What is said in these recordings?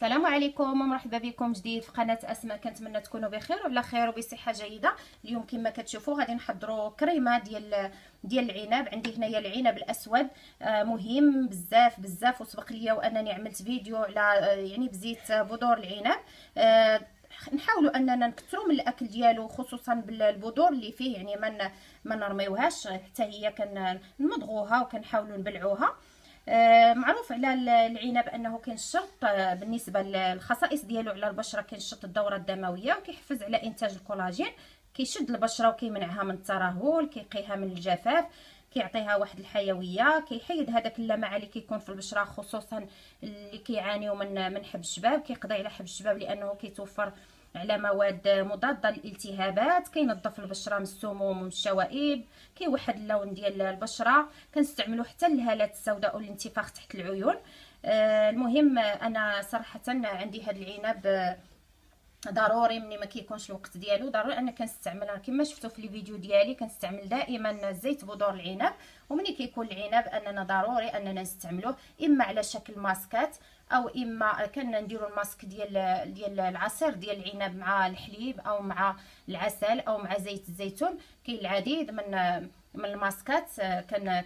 السلام عليكم ومرحبا بكم جديد في قناه اسماء. كنتمنى تكونوا بخير وعلى خير وبصحه جيده. اليوم كما كتشوفوا غادي نحضروا كريمه ديال العنب. عندي هنايا العنب الاسود، مهم بزاف بزاف، وسبق ليا وانني عملت فيديو على يعني بزيت بذور العنب. نحاولوا اننا نكثروا من الاكل ديالو، خصوصا بالبذور اللي فيه، يعني ما نرميوهاش، حتى هي كنمضغوها وكنحاولوا نبلعوها. معروف على العنب انه كينشط بالنسبه للخصائص ديالو على البشره، كينشط الدوره الدمويه وكيحفز على انتاج الكولاجين، كيشد البشره وكيمنعها من الترهل، كيقيها من الجفاف، كيعطيها واحد الحيويه، كيحيد هذاك اللمعه اللي كيكون في البشره، خصوصا اللي كيعانيوا من حب الشباب. كيقضي على حب الشباب لانه كيتوفر على مواد مضاده للالتهابات، كينظف البشره من السموم ومن الشوائب، كيوحد اللون ديال البشره. كنستعملوه حتى للهالات السوداء والانتفاخ تحت العيون. المهم انا صراحه عندي هذا العنب ضروري ملي ما كيكونش الوقت ديالو، ضروري انا كنستعملها كما شفتوا في الفيديو ديالي. كنستعمل دائما زيت بذور العنب، وملي كيكون العنب اننا ضروري اننا نستعملوه اما على شكل ماسكات، او اما كنا نديروا الماسك ديال العصير ديال العنب مع الحليب او مع العسل او مع زيت الزيتون. كاين العديد من الماسكات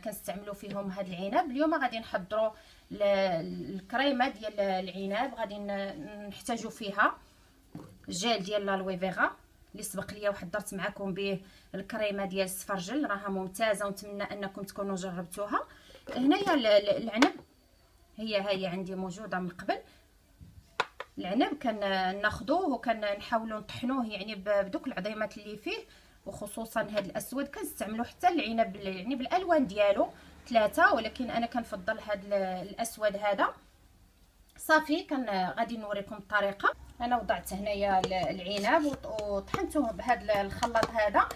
كنستعملوا فيهم هذا العنب. اليوم غادي نحضروا الكريمه ديال العنب. غادي نحتاجوا فيها الجيل ديال الالوي فيغا اللي سبق ليا وحضرت معكم به الكريمه ديال السفرجل، راها ممتازه ونتمنى انكم تكونوا جربتوها. هنايا العنب هي عندي موجوده من قبل. العنب كناخذوه وكنحاولوا نطحنوه يعني بدوك العظيمات اللي فيه، وخصوصا هذا الاسود. كنستعملوا حتى العنب يعني بالالوان ديالو ثلاثه، ولكن انا كنفضل هذا الاسود هذا. صافي غادي نوريكم الطريقه. انا وضعت هنايا العنب وطحنته بهذا الخلاط هذا.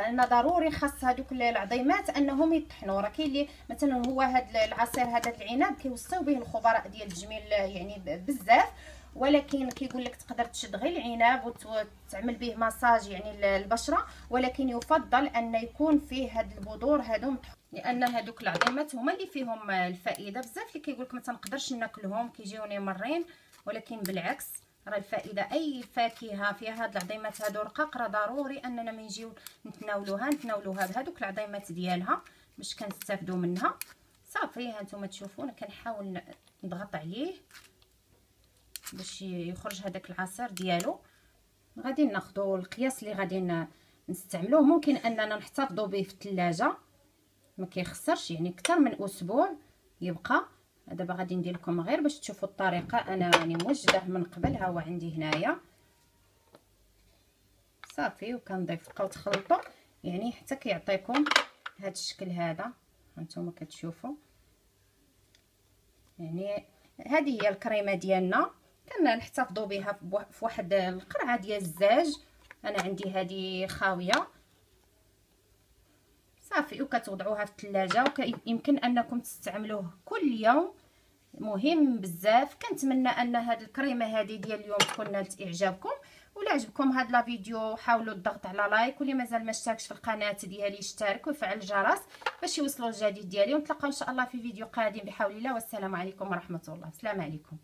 انا ضروري خاص هذوك العظيمات انهم يطحنوا. راه كاين اللي مثلا هو هذا العصير هذا العنب كيوصيو به الخبراء ديال التجميل يعني بزاف، ولكن كيقول لك تقدر تشد غير العنب وتعمل به مساج يعني البشره، ولكن يفضل ان يكون فيه هاد البذور هادو، لان هذوك العظيمات هما اللي فيهم الفائده. بزاف اللي كيقول لك ما تنقدرش ناكلهم كيجيوني مرين، ولكن بالعكس راه الفائده اي فاكهه فيها هاد العظيمات هادو رقاق، راه ضروري اننا من نجيو نتناولوها بهذوك العظيمات ديالها باش كنستافدوا منها. صافي ها نتوما تشوفون كنحاول نضغط عليه باش يخرج هذاك العصير ديالو. غادي ناخذوا القياس اللي غادي نستعملوه. ممكن اننا نحتفظوا به في الثلاجه، ما كيخسرش يعني اكثر من اسبوع يبقى. دابا غادي ندير لكم غير باش تشوفوا الطريقه. انا راني موجده من قبل، ها هو عندي هنايا. صافي وكنضيف، بقاو تخلطوا يعني حتى كيعطيكم هذا الشكل هذا هانتوما كتشوفوا. يعني هذه هي الكريمه ديالنا، كنحتفظوا بها في واحد القرعه ديال الزاج. انا عندي هذه خاويه. صافي وكتوضعوها في الثلاجه، ويمكن انكم تستعملوه كل يوم، مهم بزاف. كنتمنى ان هذه الكريمه هذه ديال اليوم تكون نالت اعجابكم. ولا عجبكم هذا لا فيديو حاولوا الضغط على لايك، واللي مازال ما اشتركش في القناه ديالي يشترك ويفعل الجرس باش يوصلوا الجديد ديالي. ونتلاقاو ان شاء الله في فيديو قادم بحول الله. والسلام عليكم ورحمه الله. السلام عليكم.